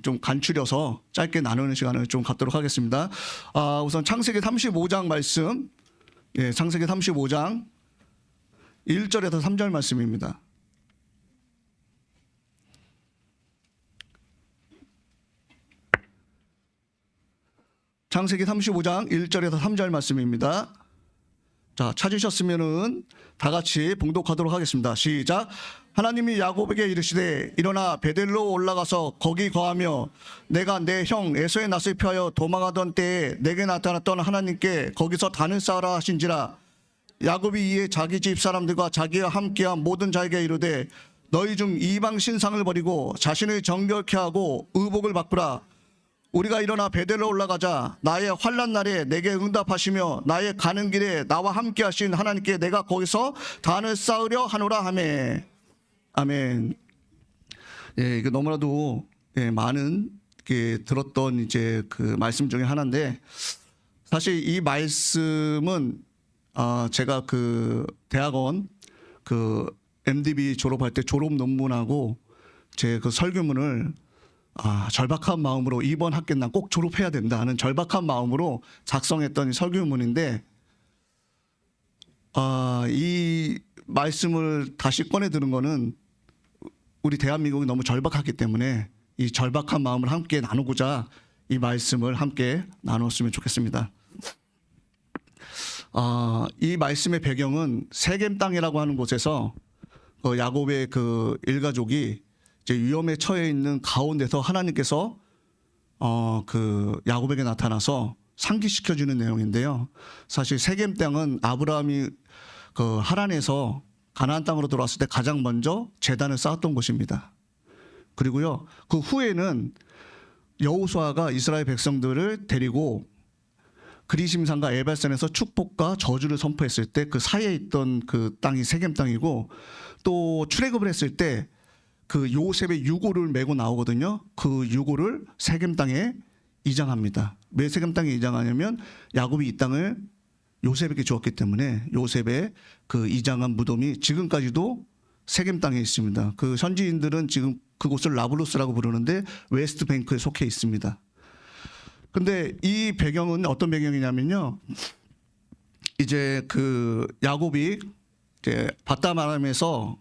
좀 간추려서 짧게 나누는 시간을 좀 갖도록 하겠습니다. 우선 창세기 35장 말씀, 창세기 35장 1절에서 3절 말씀입니다. 창세기 35장 1절에서 3절 말씀입니다. 자, 찾으셨으면은 다 같이 봉독하도록 하겠습니다. 시작. 하나님이 야곱에게 이르시되 일어나 베델로 올라가서 거기 거하며 내가 내 형 에서의 낯을 피하여 도망하던 때에 내게 나타났던 하나님께 거기서 단을 쌓으라 하신지라. 야곱이 이에 자기 집 사람들과 자기와 함께한 모든 자에게 이르되 너희 중 이방 신상을 버리고 자신을 정결케 하고 의복을 바꾸라. 우리가 일어나 베델로 올라가자. 나의 환난 날에 내게 응답하시며 나의 가는 길에 나와 함께 하신 하나님께 내가 거기서 단을 쌓으려 하노라 하매. 아멘. 이거 너무나도 많은 들었던 이제 그 말씀 중에 하나인데, 사실 이 말씀은 제가 그 대학원 그 MDB 졸업할 때 졸업 논문하고 제 그 설교문을 절박한 마음으로 이번 학기는 난 꼭 졸업해야 된다 하는 절박한 마음으로 작성했던 설교문인데, 이 말씀을 다시 꺼내 드는 거는 우리 대한민국이 너무 절박하기 때문에 이 절박한 마음을 함께 나누고자 이 말씀을 함께 나눴으면 좋겠습니다. 이 말씀의 배경은 세겜 땅이라고 하는 곳에서 야곱의 그 일가족이 이제 위험에 처해 있는 가운데서 하나님께서 그 야곱에게 나타나서 상기시켜 주는 내용인데요. 사실 세겜 땅은 아브라함이 그 하란에서 가나안 땅으로 돌아왔을 때 가장 먼저 제단을 쌓았던 곳입니다. 그리고요, 그 후에는 여호수아가 이스라엘 백성들을 데리고 그리심산과 에발산에서 축복과 저주를 선포했을 때 그 사이에 있던 그 땅이 세겜 땅이고, 또 출애굽을 했을 때 그 요셉의 유고를 메고 나오거든요. 그 유고를 세겜 땅에 이장합니다. 왜 세겜 땅에 이장하냐면 야곱이 이 땅을 요셉에게 주었기 때문에 요셉의 그 이장한 무덤이 지금까지도 세겜 땅에 있습니다. 그 현지인들은 지금 그곳을 나블루스라고 부르는데 웨스트뱅크에 속해 있습니다. 근데 이 배경은 어떤 배경이냐면요, 이제 그 야곱이 이제 바다바람에서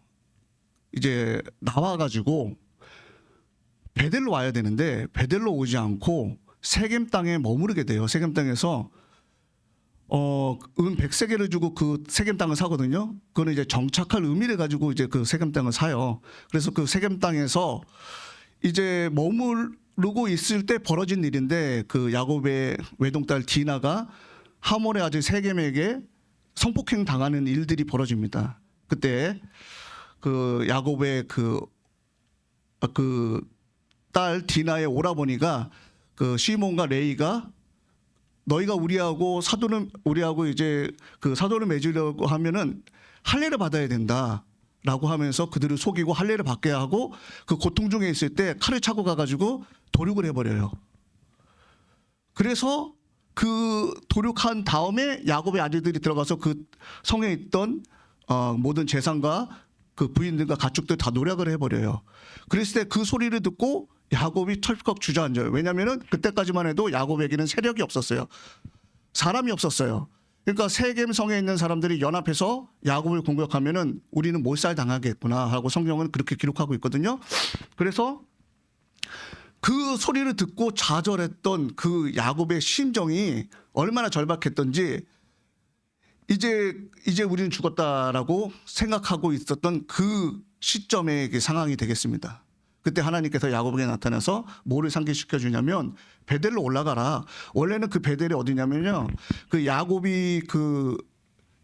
이제 나와가지고 베델로 와야 되는데 베델로 오지 않고 세겜 땅에 머무르게 돼요. 세겜 땅에서 은 100세겔을 주고 그 세겜 땅을 사거든요. 그거는 이제 정착할 의미를 가지고 이제 그 세겜 땅을 사요. 그래서 그 세겜 땅에서 이제 머무르고 있을 때 벌어진 일인데, 그 야곱의 외동딸 디나가 하몰의 아들 세겜에게 성폭행 당하는 일들이 벌어집니다. 그때 그 야곱의 그 딸 디나의 오라버니가 그 시몬과 레이가 너희가 우리하고 이제 그 사도를 맺으려고 하면은 할례를 받아야 된다라고 하면서 그들을 속이고 할례를 받게 하고, 그 고통 중에 있을 때 칼을 차고 가가지고 도륙을 해버려요. 그래서 그 도륙한 다음에 야곱의 아들들이 들어가서 그 성에 있던 모든 재산과 그 부인들과 가축들 다 노략을 해버려요. 그랬을 때 그 소리를 듣고 야곱이 털컥 주저앉아요. 왜냐하면은 그때까지만 해도 야곱에게는 세력이 없었어요. 사람이 없었어요. 그러니까 세겜 성에 있는 사람들이 연합해서 야곱을 공격하면은 우리는 몰살 당하겠구나 하고 성경은 그렇게 기록하고 있거든요. 그래서 그 소리를 듣고 좌절했던 그 야곱의 심정이 얼마나 절박했던지, 이제 우리는 죽었다라고 생각하고 있었던 그 시점의 상황이 되겠습니다. 그때 하나님께서 야곱에게 나타나서 뭐를 상기시켜 주냐면 베델로 올라가라. 원래는 그 베델이 어디냐면요, 그 야곱이 그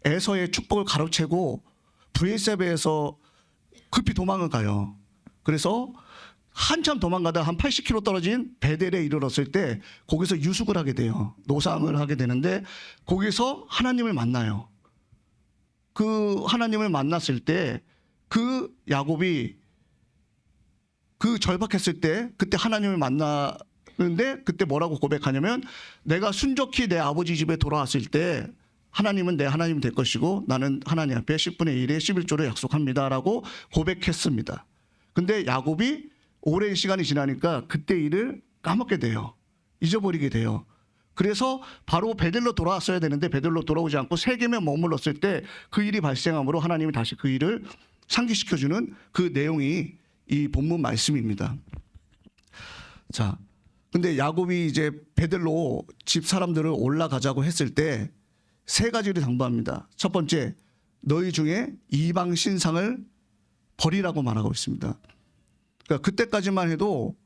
에서의 축복을 가로채고 브엘세바에서 급히 도망을 가요. 그래서 한참 도망가다 한 80km 떨어진 베델에 이르렀을 때 거기서 유숙을 하게 돼요. 노상을 하게 되는데 거기서 하나님을 만나요. 그 하나님을 만났을 때 그 야곱이 그 절박했을 때 그때 하나님을 만나는데 그때 뭐라고 고백하냐면, 내가 순적히 내 아버지 집에 돌아왔을 때 하나님은 내 하나님이 될 것이고 나는 하나님 앞에 10분의 1의 11조를 약속합니다라고 고백했습니다. 근데 야곱이 오랜 시간이 지나니까 그때 일을 까먹게 돼요. 잊어버리게 돼요. 그래서 바로 베델로 돌아왔어야 되는데 베델로 돌아오지 않고 세겜에 머물렀을 때 그 일이 발생함으로 하나님이 다시 그 일을 상기시켜주는 그 내용이 이 본문 말씀입니다. 자, 근데 야곱이 이제 베델로 집 사람들을 올라가자고 했을 때 세 가지를 당부합니다. 첫 번째, 너희 중에 이방 신상을 버리라고 말하고 있습니다. 그러니까 그때까지만 해도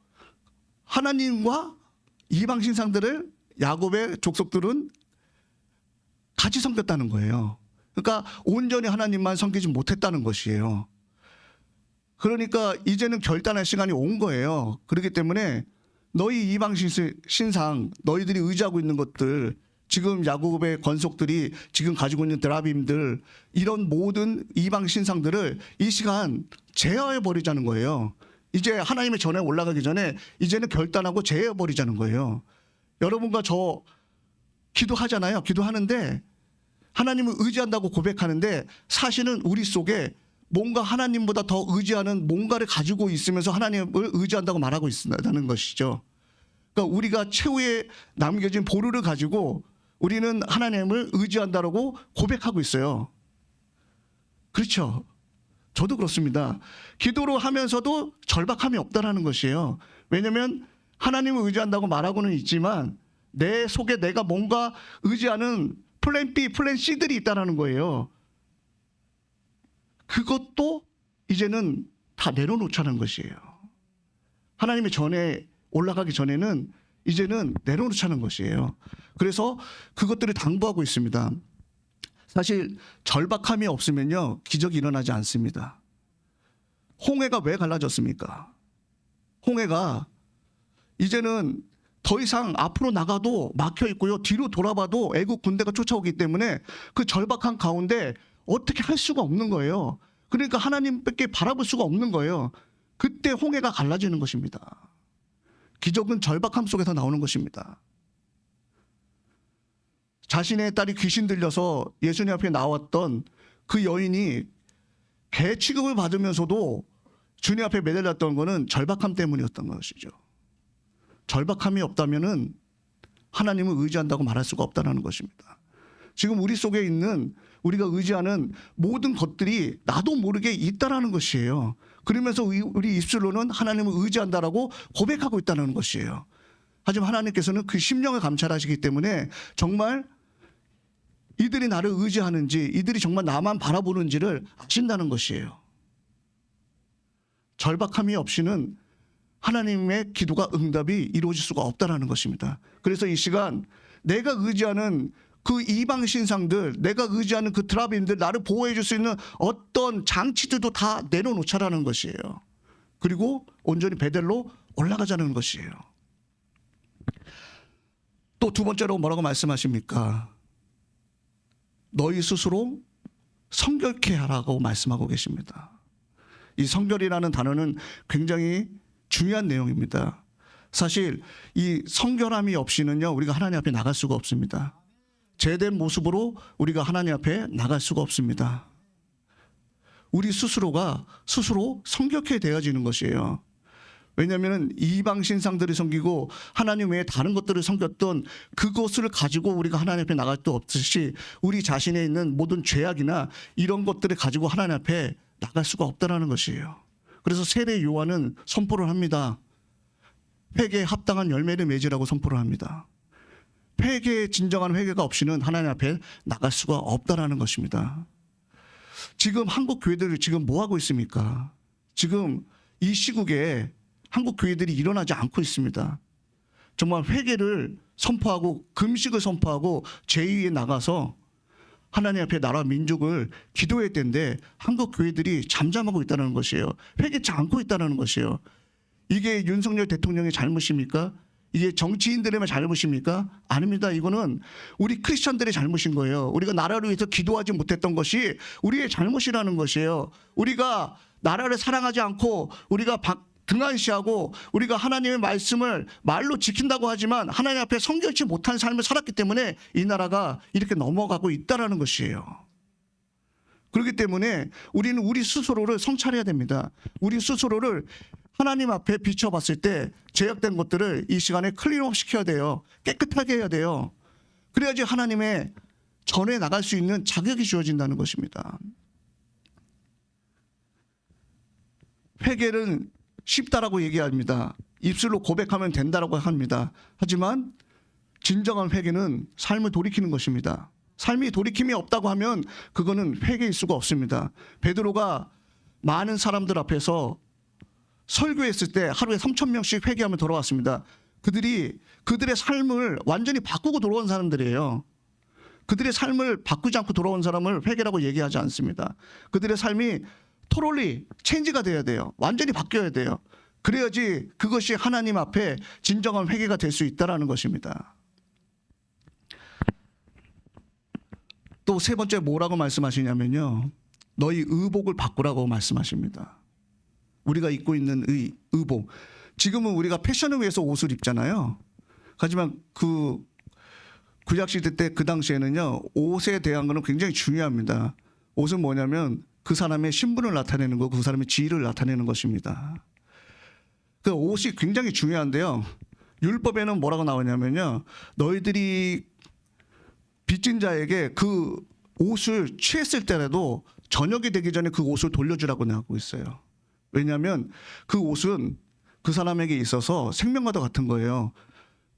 하나님과 이방 신상들을 야곱의 족속들은 같이 섬겼다는 거예요. 그러니까 온전히 하나님만 섬기지 못했다는 것이에요. 그러니까 이제는 결단할 시간이 온 거예요. 그렇기 때문에 너희 이방 신상, 너희들이 의지하고 있는 것들, 지금 야곱의 권속들이 지금 가지고 있는 드라빔들, 이런 모든 이방 신상들을 이 시간 제어해 버리자는 거예요. 이제 하나님의 전에 올라가기 전에 이제는 결단하고 제어해 버리자는 거예요. 여러분과 저 기도하잖아요. 기도하는데 하나님을 의지한다고 고백하는데 사실은 우리 속에 뭔가 하나님보다 더 의지하는 뭔가를 가지고 있으면서 하나님을 의지한다고 말하고 있다는 것이죠. 그러니까 우리가 최후에 남겨진 보루를 가지고 우리는 하나님을 의지한다라고 고백하고 있어요. 그렇죠. 저도 그렇습니다. 기도로 하면서도 절박함이 없다라는 것이에요. 왜냐하면 하나님을 의지한다고 말하고는 있지만 내 속에 내가 뭔가 의지하는 플랜 B, 플랜 C들이 있다는 거예요. 그것도 이제는 다 내려놓자는 것이에요. 하나님의 전에 올라가기 전에는 이제는 내려놓자는 것이에요. 그래서 그것들을 당부하고 있습니다. 사실 절박함이 없으면요 기적이 일어나지 않습니다. 홍해가 왜 갈라졌습니까? 홍해가 이제는 더 이상 앞으로 나가도 막혀 있고요. 뒤로 돌아봐도 애국 군대가 쫓아오기 때문에 그 절박한 가운데 어떻게 할 수가 없는 거예요. 그러니까 하나님밖에 바라볼 수가 없는 거예요. 그때 홍해가 갈라지는 것입니다. 기적은 절박함 속에서 나오는 것입니다. 자신의 딸이 귀신 들려서 예수님 앞에 나왔던 그 여인이 개 취급을 받으면서도 주님 앞에 매달렸던 것은 절박함 때문이었던 것이죠. 절박함이 없다면은 하나님을 의지한다고 말할 수가 없다는 것입니다. 지금 우리 속에 있는 우리가 의지하는 모든 것들이 나도 모르게 있다라는 것이에요. 그러면서 우리 입술로는 하나님을 의지한다라고 고백하고 있다는 것이에요. 하지만 하나님께서는 그 심령을 감찰하시기 때문에 정말 이들이 나를 의지하는지, 이들이 정말 나만 바라보는지를 아신다는 것이에요. 절박함이 없이는 하나님의 기도가 응답이 이루어질 수가 없다는 것입니다. 그래서 이 시간 내가 의지하는 그 이방 신상들, 내가 의지하는 그 드라빔들, 나를 보호해 줄 수 있는 어떤 장치들도 다 내려놓자라는 것이에요. 그리고 온전히 베델로 올라가자는 것이에요. 또 두 번째로 뭐라고 말씀하십니까? 너희 스스로 성결케 하라고 말씀하고 계십니다. 이 성결이라는 단어는 굉장히 중요한 내용입니다. 사실 이 성결함이 없이는요 우리가 하나님 앞에 나갈 수가 없습니다. 제된 모습으로 우리가 하나님 앞에 나갈 수가 없습니다. 우리 스스로가 스스로 성결케 되어지는 것이에요. 왜냐하면 이방 신상들을 섬기고 하나님 외에 다른 것들을 섬겼던 그것을 가지고 우리가 하나님 앞에 나갈 수 없듯이 우리 자신에 있는 모든 죄악이나 이런 것들을 가지고 하나님 앞에 나갈 수가 없다는 것이에요. 그래서 세례 요한은 선포를 합니다. 회개에 합당한 열매를 맺으라고 선포를 합니다. 회개에 진정한 회개가 없이는 하나님 앞에 나갈 수가 없다는 것입니다. 지금 한국 교회들이 지금 뭐 하고 있습니까? 지금 이 시국에 한국 교회들이 일어나지 않고 있습니다. 정말 회개를 선포하고 금식을 선포하고 제위에 나가서 하나님 앞에 나라 민족을 기도해야 되는데 한국 교회들이 잠잠하고 있다는 것이에요. 회개치 않고 있다는 것이에요. 이게 윤석열 대통령의 잘못입니까? 이게 정치인들의 잘못입니까? 아닙니다. 이거는 우리 크리스천들의 잘못인 거예요. 우리가 나라를 위해서 기도하지 못했던 것이 우리의 잘못이라는 것이에요. 우리가 나라를 사랑하지 않고 우리가 등한시하고 우리가 하나님의 말씀을 말로 지킨다고 하지만 하나님 앞에 성결치 못한 삶을 살았기 때문에 이 나라가 이렇게 넘어가고 있다는 것이에요. 그렇기 때문에 우리는 우리 스스로를 성찰해야 됩니다. 우리 스스로를 하나님 앞에 비춰봤을 때 죄악된 것들을 이 시간에 클린업 시켜야 돼요. 깨끗하게 해야 돼요. 그래야지 하나님의 전에 나갈 수 있는 자격이 주어진다는 것입니다. 회개는 쉽다라고 얘기합니다. 입술로 고백하면 된다라고 합니다. 하지만 진정한 회개는 삶을 돌이키는 것입니다. 삶이 돌이킴이 없다고 하면 그거는 회개일 수가 없습니다. 베드로가 많은 사람들 앞에서 설교했을 때 하루에 3,000명씩 회개하며 돌아왔습니다. 그들의 삶을 완전히 바꾸고 돌아온 사람들이에요. 그들의 삶을 바꾸지 않고 돌아온 사람을 회개라고 얘기하지 않습니다. 그들의 삶이 토롤리 체인지가 돼야 돼요. 완전히 바뀌어야 돼요. 그래야지 그것이 하나님 앞에 진정한 회개가 될 수 있다는 것입니다. 또 세 번째 뭐라고 말씀하시냐면요, 너희 의복을 바꾸라고 말씀하십니다. 우리가 입고 있는 의복, 지금은 우리가 패션을 위해서 옷을 입잖아요. 하지만 그 구약시대 때 그 당시에는요, 옷에 대한 거는 굉장히 중요합니다. 옷은 뭐냐면 그 사람의 신분을 나타내는 거, 그 사람의 지위를 나타내는 것입니다. 그 옷이 굉장히 중요한데요, 율법에는 뭐라고 나오냐면요, 너희들이 빚진 자에게 그 옷을 취했을 때라도 저녁이 되기 전에 그 옷을 돌려주라고 하고 있어요. 왜냐하면 그 옷은 그 사람에게 있어서 생명과도 같은 거예요.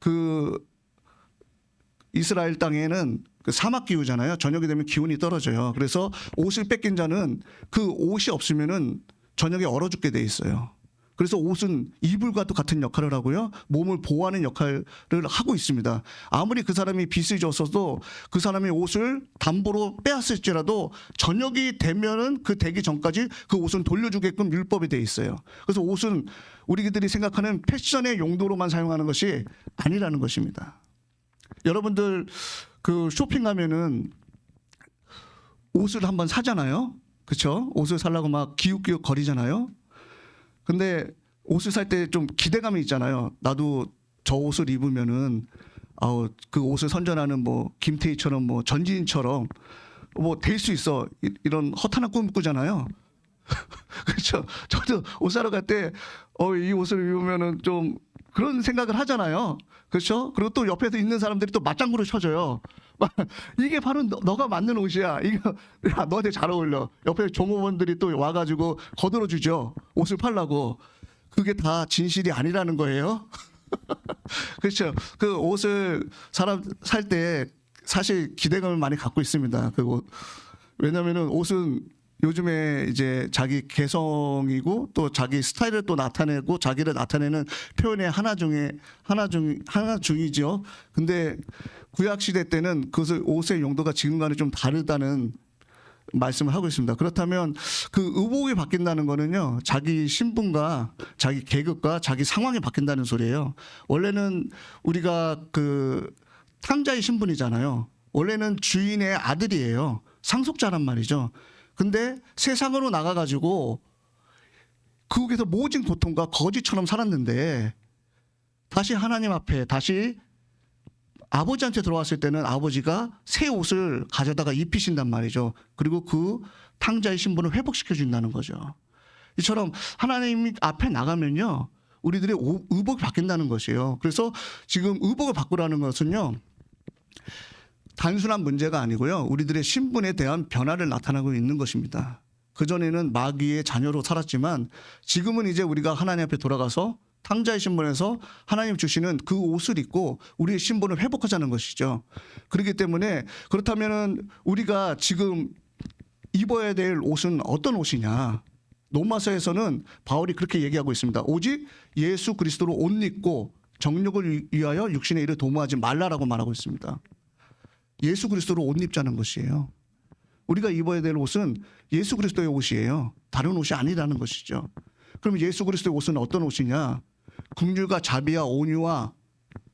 그 이스라엘 땅에는 그 사막 기후잖아요. 저녁이 되면 기온이 떨어져요. 그래서 옷을 뺏긴 자는 그 옷이 없으면은 저녁에 얼어 죽게 돼 있어요. 그래서 옷은 이불과도 같은 역할을 하고요, 몸을 보호하는 역할을 하고 있습니다. 아무리 그 사람이 빚을 졌어도 그 사람의 옷을 담보로 빼앗을지라도 저녁이 되면은 그 되기 전까지 그 옷은 돌려주게끔 율법이 돼 있어요. 그래서 옷은 우리들이 생각하는 패션의 용도로만 사용하는 것이 아니라는 것입니다. 여러분들 그 쇼핑하면은 옷을 한번 사잖아요. 그렇죠? 옷을 사려고 막 기웃기웃 거리잖아요. 근데 옷을 살 때 좀 기대감이 있잖아요. 나도 저 옷을 입으면은 그 옷을 선전하는 뭐 김태희처럼 뭐 전지인처럼 뭐 될 수 있어. 이런 허탄한 꿈 꾸잖아요. 그렇죠. 저도 옷 사러 갈 때 이 옷을 입으면은 좀 그런 생각을 하잖아요. 그렇죠? 그리고 또 옆에서 있는 사람들이 또 맞장구를 쳐줘요. 이게 바로 너가 맞는 옷이야. 이거 야, 너한테 잘 어울려. 옆에 종업원들이 또 와가지고 거들어 주죠. 옷을 팔라고. 그게 다 진실이 아니라는 거예요. 그렇죠. 그 옷을 사람 살 때 사실 기대감을 많이 갖고 있습니다. 그 옷. 왜냐면은 옷은 요즘에 이제 자기 개성이고 또 자기 스타일을 또 나타내고 자기를 나타내는 표현의 하나 중이죠. 근데 구약 시대 때는 그 옷의 용도가 지금과는 좀 다르다는 말씀을 하고 있습니다. 그렇다면 그 의복이 바뀐다는 거는요, 자기 신분과 자기 계급과 자기 상황이 바뀐다는 소리예요. 원래는 우리가 그 탕자의 신분이잖아요. 원래는 주인의 아들이에요. 상속자란 말이죠. 근데 세상으로 나가가지고 그국에서 모진 고통과 거지처럼 살았는데 다시 하나님 앞에 다시 아버지한테 들어왔을 때는 아버지가 새 옷을 가져다가 입히신단 말이죠. 그리고 그 탕자의 신분을 회복시켜 준다는 거죠. 이처럼 하나님 앞에 나가면요, 우리들의 의복이 바뀐다는 것이에요. 그래서 지금 의복을 바꾸라는 것은요, 단순한 문제가 아니고요, 우리들의 신분에 대한 변화를 나타나고 있는 것입니다. 그전에는 마귀의 자녀로 살았지만 지금은 이제 우리가 하나님 앞에 돌아가서 탕자의 신분에서 하나님 주시는 그 옷을 입고 우리의 신분을 회복하자는 것이죠. 그렇기 때문에 그렇다면은 우리가 지금 입어야 될 옷은 어떤 옷이냐? 로마서에서는 바울이 그렇게 얘기하고 있습니다. 오직 예수 그리스도로 옷 입고 정욕을 위하여 육신의 일을 도모하지 말라라고 말하고 있습니다. 예수 그리스도로 옷 입자는 것이에요. 우리가 입어야 될 옷은 예수 그리스도의 옷이에요. 다른 옷이 아니라는 것이죠. 그럼 예수 그리스도의 옷은 어떤 옷이냐? 긍휼과 자비와 온유와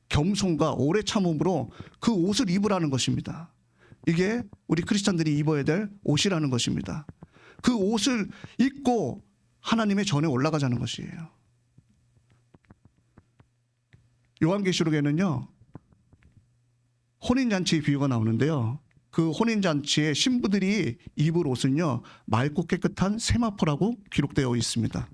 겸손과 오래 참음으로 그 옷을 입으라는 것입니다. 이게 우리 크리스찬들이 입어야 될 옷이라는 것입니다. 그 옷을 입고 하나님의 전에 올라가자는 것이에요. 요한계시록에는요, 혼인잔치의 비유가 나오는데요, 그 혼인잔치의 신부들이 입을 옷은요, 맑고 깨끗한 세마포라고 기록되어 있습니다.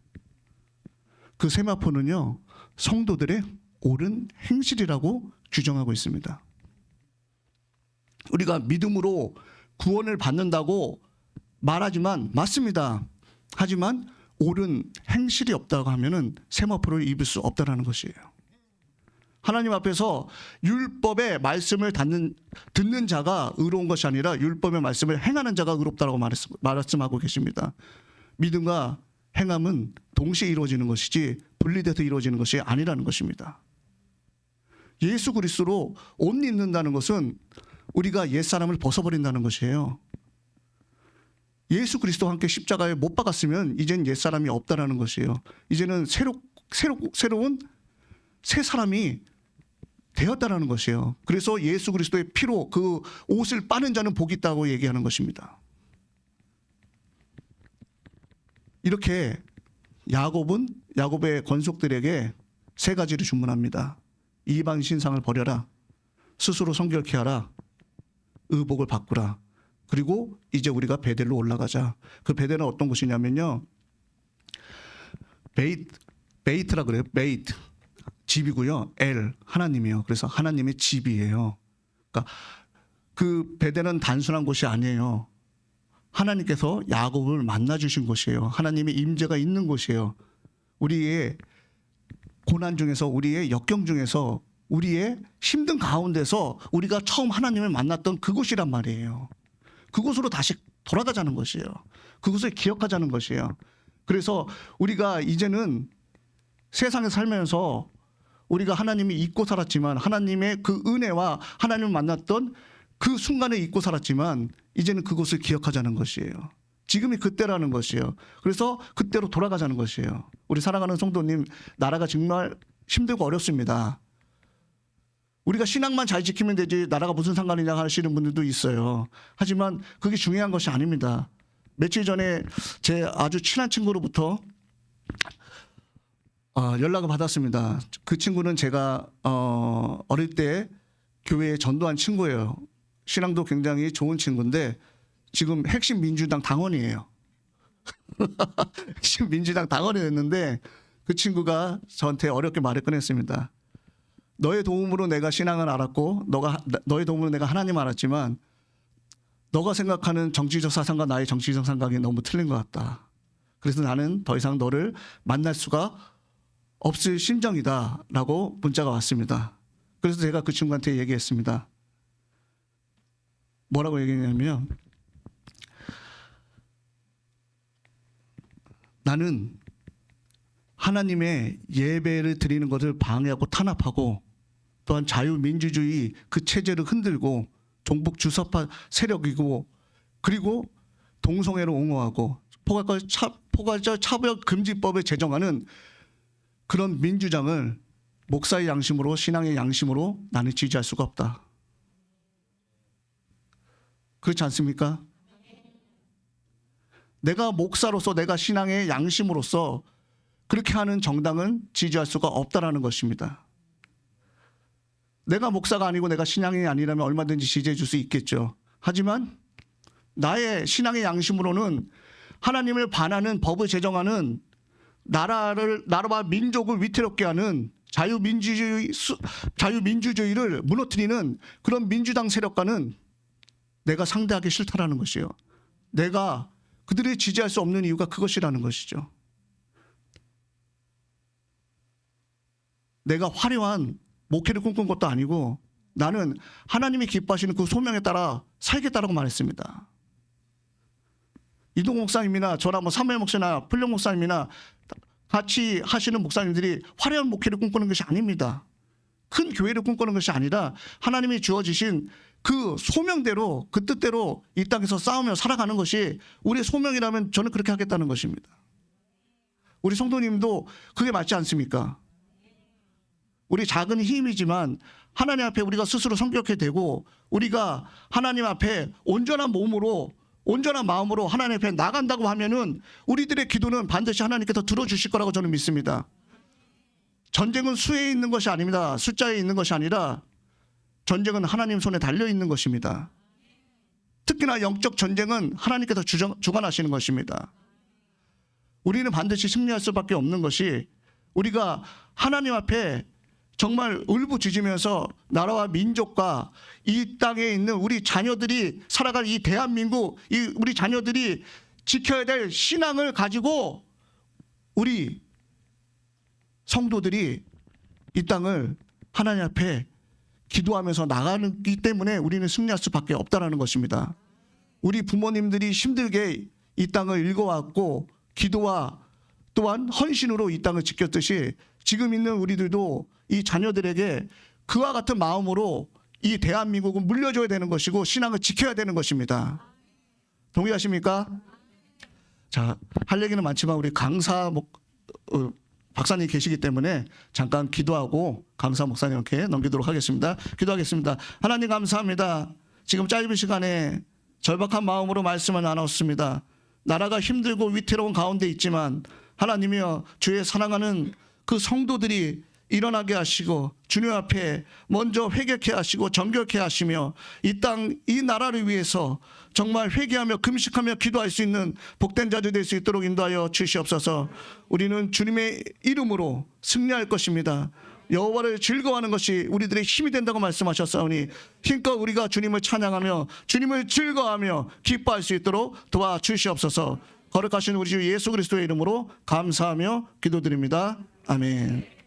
그 세마포는요, 성도들의 옳은 행실이라고 규정하고 있습니다. 우리가 믿음으로 구원을 받는다고 말하지만 맞습니다. 하지만 옳은 행실이 없다고 하면은 세마포를 입을 수 없다라는 것이에요. 하나님 앞에서 율법의 말씀을 듣는 자가 의로운 것이 아니라 율법의 말씀을 행하는 자가 의롭다라고 말씀하고 계십니다. 믿음과 행함은 동시에 이루어지는 것이지 분리돼서 이루어지는 것이 아니라는 것입니다. 예수 그리스도로 옷 입는다는 것은 우리가 옛사람을 벗어버린다는 것이에요. 예수 그리스도와 함께 십자가에 못 박았으면 이젠 옛사람이 없다라는 것이에요. 이제는 새로운 새 사람이 되었다라는 것이에요. 그래서 예수 그리스도의 피로 그 옷을 빠는 자는 복이 있다고 얘기하는 것입니다. 이렇게 야곱은 야곱의 권속들에게 세 가지를 주문합니다. 이방 신상을 버려라. 스스로 성결케 하라. 의복을 바꾸라. 그리고 이제 우리가 베델로 올라가자. 그 베델은 어떤 곳이냐면요, 베이트라 그래요. 베이트, 집이고요. 엘, 하나님이요. 그래서 하나님의 집이에요. 그러니까 그 베델은 단순한 곳이 아니에요. 하나님께서 야곱을 만나 주신 곳이에요. 하나님의 임재가 있는 곳이에요. 우리의 고난 중에서, 우리의 역경 중에서, 우리의 힘든 가운데서 우리가 처음 하나님을 만났던 그곳이란 말이에요. 그곳으로 다시 돌아가자는 것이에요. 그곳을 기억하자는 것이에요. 그래서 우리가 이제는 세상에 살면서 우리가 하나님을 잊고 살았지만, 하나님의 그 은혜와 하나님을 만났던 그 순간을 잊고 살았지만, 이제는 그곳을 기억하자는 것이에요. 지금이 그때라는 것이에요. 그래서 그때로 돌아가자는 것이에요. 우리 사랑하는 성도님, 나라가 정말 힘들고 어렵습니다. 우리가 신앙만 잘 지키면 되지 나라가 무슨 상관이냐 하시는 분들도 있어요. 하지만 그게 중요한 것이 아닙니다. 며칠 전에 제 아주 친한 친구로부터 연락을 받았습니다. 그 친구는 제가 어릴 때 교회에 전도한 친구예요. 신앙도 굉장히 좋은 친구인데 지금 핵심 민주당 당원이에요. 핵심 민주당 당원이 됐는데 그 친구가 저한테 어렵게 말을 꺼냈습니다. 너의 도움으로 내가 신앙을 알았고, 너의 도움으로 내가 하나님 알았지만, 너가 생각하는 정치적 사상과 나의 정치적 생각이 너무 틀린 것 같다. 그래서 나는 더 이상 너를 만날 수가 없을 심정이다라고 문자가 왔습니다. 그래서 제가 그 친구한테 얘기했습니다. 뭐라고 얘기했냐면, 나는 하나님의 예배를 드리는 것을 방해하고 탄압하고, 또한 자유민주주의 그 체제를 흔들고 종북 주사파 세력이고, 그리고 동성애를 옹호하고 포괄적 차별금지법을 제정하는 그런 민주당을 목사의 양심으로, 신앙의 양심으로 나는 지지할 수가 없다. 그렇지 않습니까? 내가 목사로서, 내가 신앙의 양심으로서 그렇게 하는 정당은 지지할 수가 없다라는 것입니다. 내가 목사가 아니고 내가 신앙이 아니라면 얼마든지 지지해 줄 수 있겠죠. 하지만 나의 신앙의 양심으로는 하나님을 반하는 법을 제정하는, 나라와 민족을 위태롭게 하는 자유민주주의를 무너뜨리는 그런 민주당 세력과는 내가 상대하기 싫다라는 것이에요. 내가 그들을 지지할 수 없는 이유가 그것이라는 것이죠. 내가 화려한 목회를 꿈꾼 것도 아니고 나는 하나님이 기뻐하시는 그 소명에 따라 살겠다라고 말했습니다. 이동 목사님이나 저나 사무엘 목사나 풀령 목사님이나 같이 하시는 목사님들이 화려한 목회를 꿈꾸는 것이 아닙니다. 큰 교회를 꿈꾸는 것이 아니라 하나님이 주어지신 그 소명대로, 그 뜻대로 이 땅에서 싸우며 살아가는 것이 우리의 소명이라면 저는 그렇게 하겠다는 것입니다. 우리 성도님도 그게 맞지 않습니까? 우리 작은 힘이지만 하나님 앞에 우리가 스스로 성격해 되고, 우리가 하나님 앞에 온전한 몸으로, 온전한 마음으로 하나님 앞에 나간다고 하면은 우리들의 기도는 반드시 하나님께서 들어주실 거라고 저는 믿습니다. 전쟁은 수에 있는 것이 아닙니다. 숫자에 있는 것이 아니라 전쟁은 하나님 손에 달려 있는 것입니다. 특히나 영적 전쟁은 하나님께서 주관하시는 것입니다. 우리는 반드시 승리할 수밖에 없는 것이 우리가 하나님 앞에 정말 울부짖으면서 나라와 민족과 이 땅에 있는 우리 자녀들이 살아갈 이 대한민국, 우리 자녀들이 지켜야 될 신앙을 가지고 우리 성도들이 이 땅을 하나님 앞에 기도하면서 나가기 때문에 우리는 승리할 수밖에 없다는 것입니다. 우리 부모님들이 힘들게 이 땅을 읽어왔고 기도와 또한 헌신으로 이 땅을 지켰듯이 지금 있는 우리들도 이 자녀들에게 그와 같은 마음으로 이 대한민국은 물려줘야 되는 것이고 신앙을 지켜야 되는 것입니다. 동의하십니까? 자, 할 얘기는 많지만 우리 강사 박사님 계시기 때문에 잠깐 기도하고 강사 목사님께 넘기도록 하겠습니다. 기도하겠습니다. 하나님 감사합니다. 지금 짧은 시간에 절박한 마음으로 말씀을 나눴습니다. 나라가 힘들고 위태로운 가운데 있지만 하나님이여 주의 사랑하는 그 성도들이 일어나게 하시고 주님 앞에 먼저 회개케 하시고 정결케 하시며 이 땅, 이 나라를 위해서 정말 회개하며 금식하며 기도할 수 있는 복된 자들 될 수 있도록 인도하여 주시옵소서. 우리는 주님의 이름으로 승리할 것입니다. 여호와를 즐거워하는 것이 우리들의 힘이 된다고 말씀하셨사오니 힘껏 우리가 주님을 찬양하며 주님을 즐거워하며 기뻐할 수 있도록 도와주시옵소서. 거룩하신 우리 주 예수 그리스도의 이름으로 감사하며 기도드립니다. 아멘.